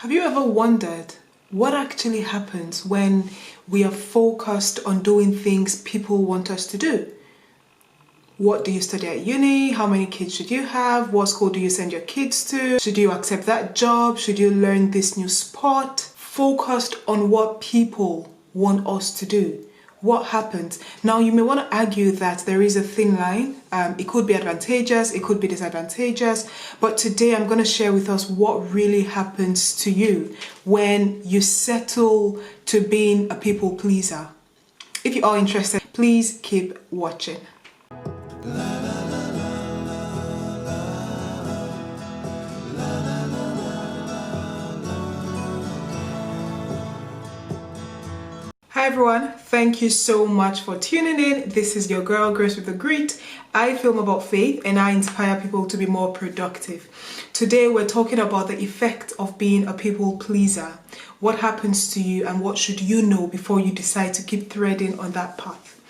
Have you ever wondered what actually happens when we are focused on doing things people want us to do? What do you study at uni? How many kids should you have? What school do you send your kids to? Should you accept that job? Should you learn this new sport? Focused on what people want us to do. What happens? Now you may want to argue that there is a thin line. It could be advantageous, it could be disadvantageous, but today I'm going to share with us what really happens to you when you settle to being a people pleaser. If you are interested, please keep watching. Hi everyone, thank you so much for tuning in. This is your girl Grace with the Grit. I film about faith and I inspire people to be more productive. Today we're talking about the effect of being a people pleaser. What happens to you and what should you know before you decide to keep threading on that path?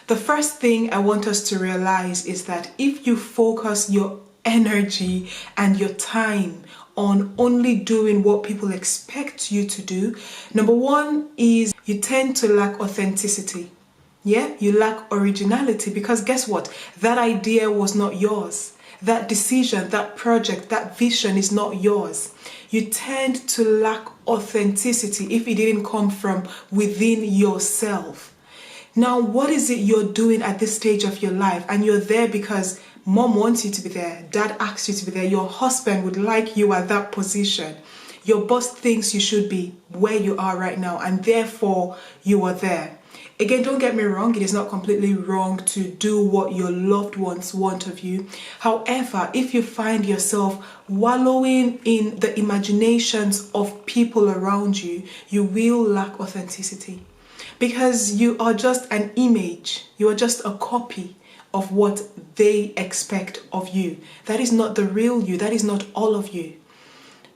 The first thing I want us to realize is that if you focus your energy and your time on only doing what people expect you to do, number one is you tend to lack authenticity. Yeah, you lack originality because guess what? That idea was not yours. That decision, that project, that vision is not yours. You tend to lack authenticity if it didn't come from within yourself. Now, what is it you're doing at this stage of your life? And you're there because mom wants you to be there, dad asks you to be there, your husband would like you at that position, your boss thinks you should be where you are right now, and therefore you are there. Again, don't get me wrong, it is not completely wrong to do what your loved ones want of you. However, if you find yourself wallowing in the imaginations of people around you, you will lack authenticity. Because you are just an image, you are just a copy of what they expect of you. That is not the real you, that is not all of you.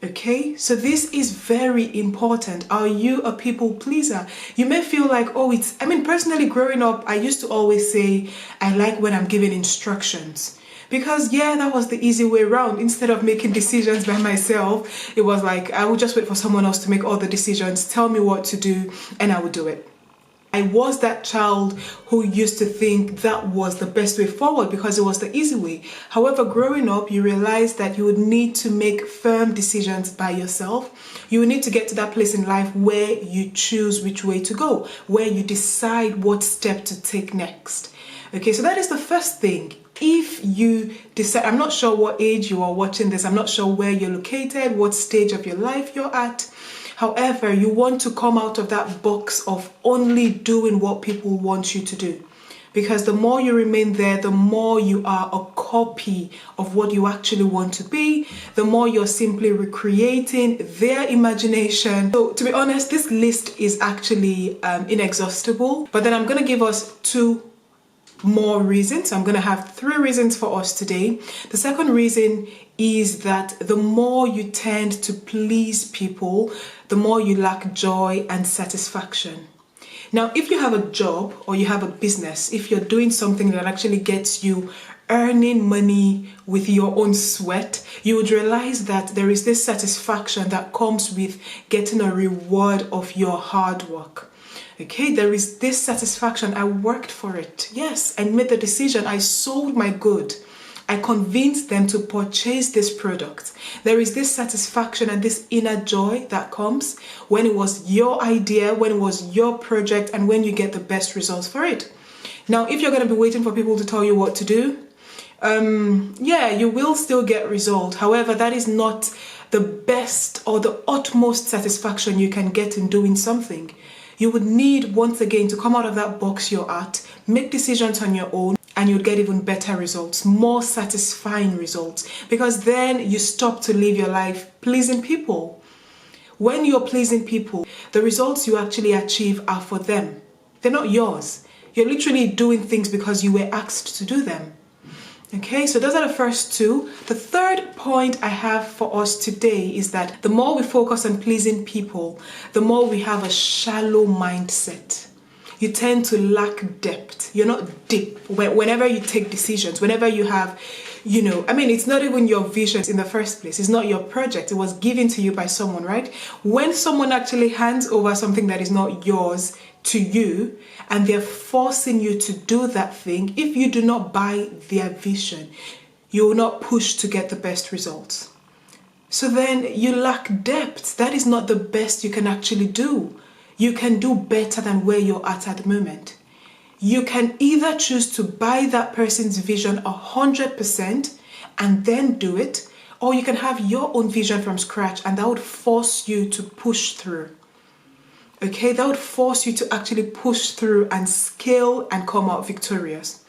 Okay, so this is very important. Are you a people pleaser? You may feel like, personally growing up, I used to always say, I like when I'm given instructions. Because that was the easy way around. Instead of making decisions by myself, it was like, I would just wait for someone else to make all the decisions, tell me what to do, and I would do it. I was that child who used to think that was the best way forward because it was the easy way. However, growing up, you realize that you would need to make firm decisions by yourself. You would need to get to that place in life where you choose which way to go, where you decide what step to take next. Okay, so that is the first thing. If you decide, I'm not sure what age you are watching this, I'm not sure where you're located, what stage of your life you're at. However, you want to come out of that box of only doing what people want you to do. Because the more you remain there, the more you are a copy of what you actually want to be, the more you're simply recreating their imagination. So to be honest, this list is actually inexhaustible, but then I'm going to give us two more reasons. I'm going to have 3 reasons for us today. The second reason is that the more you tend to please people, the more you lack joy and satisfaction. Now, if you have a job or you have a business, if you're doing something that actually gets you earning money with your own sweat, you would realize that there is this satisfaction that comes with getting a reward of your hard work. Okay, there is this satisfaction. I worked for it. Yes, I made the decision. I sold my good. I convinced them to purchase this product. There is this satisfaction and this inner joy that comes when it was your idea, when it was your project, and when you get the best results for it. Now, if you're going to be waiting for people to tell you what to do, you will still get results. However, that is not the best or the utmost satisfaction you can get in doing something. You would need, once again, to come out of that box you're at, make decisions on your own, and you'll get even better results, more satisfying results, because then you stop to live your life pleasing people. When you're pleasing people, the results you actually achieve are for them. They're not yours. You're literally doing things because you were asked to do them. Okay, so those are the first 2. The third point I have for us today is that the more we focus on pleasing people, the more we have a shallow mindset. You tend to lack depth. You're not deep. Whenever you take decisions, whenever you have it's not even your vision in the first place. It's not your project. It was given to you by someone, right? When someone actually hands over something that is not yours to you and they're forcing you to do that thing, if you do not buy their vision, you will not push to get the best results. So then you lack depth. That is not the best you can actually do. You can do better than where you're at the moment. You can either choose to buy that person's vision 100% and then do it, or you can have your own vision from scratch, and that would force you to push through. Okay, that would force you to actually push through and scale and come out victorious.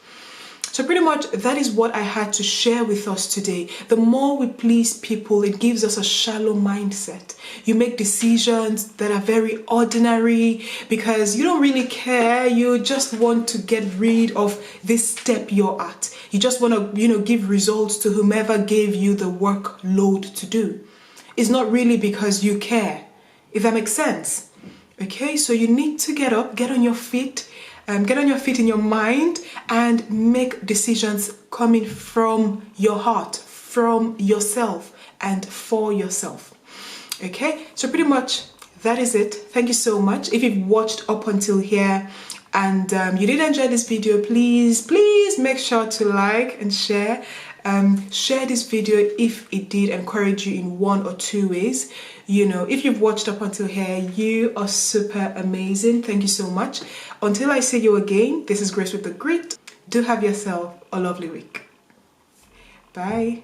So pretty much that is what I had to share with us today. The more we please people, it gives us a shallow mindset. You make decisions that are very ordinary because you don't really care. You just want to get rid of this step you're at. You just want to, give results to whomever gave you the workload to do. It's not really because you care, if that makes sense. Okay, so you need to get up, get on your feet, in your mind and make decisions coming from your heart, from yourself and for yourself. Okay, so pretty much that is it. Thank you so much. If you've watched up until here and you did enjoy this video, please make sure to like and share. Share this video if it did encourage you in one or two ways. If you've watched up until here, you are super amazing. Thank you so much. Until I see you again, this is Grace with the Grit. Do have yourself a lovely week. Bye.